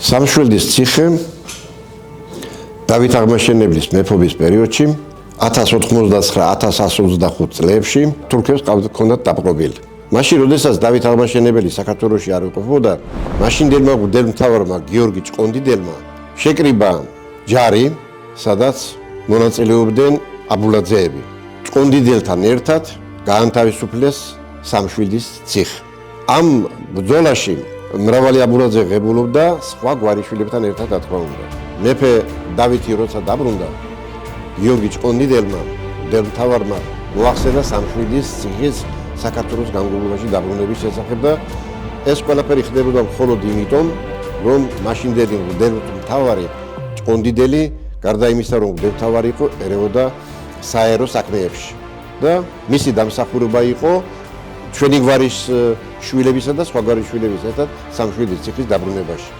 სამშვილდის ციხე დავით აღმაშენებლის მეფობის პერიოდში 1099-1125 წლებში თურქებს ჰქონდათ დაპყრობილი. მაშინ, როდესაც დავით აღმაშენებელი საქართველოში არ იყოფოდა, მაშინდელმა მღვდელმთავარმა გიორგი ჭყონდიდელმა შეკრიბა ჯარი, სადაც მონაწილეობდნენ აბულაძეები. ჭყონდიდელთან ერთად გაანთავისუფლეს სამშვილდის ციხე. ამ ბრძოლაში მრავალი აბულაძე ღებულობდა სხვა გვარიშვილებთან ერთად, რა თქმა უნდა. მეფე დავითი როცა დაბრუნდა, გიორგი ჭყონდიდელმა მღვდელმთავარმა მოახსენა სამშვილდის ციხის საქართველოს განგურვებაში დაბრუნების შესახებ და ეს ყველაფერი ხდებოდა მხოლოდ იმიტომ, რომ მაშინდელი მღვდელმთავარი ჭყონდიდელი, გარდა იმისა, რომ მღვდელმთავარი იყო, ერეოდა საერო საქმეებში და მისი დამსახურება იყო ჩვენი გვარის შვილებისა და სხვა გვარის შვილების ერთად სამშვილდის ციხის დაბრუნებაში.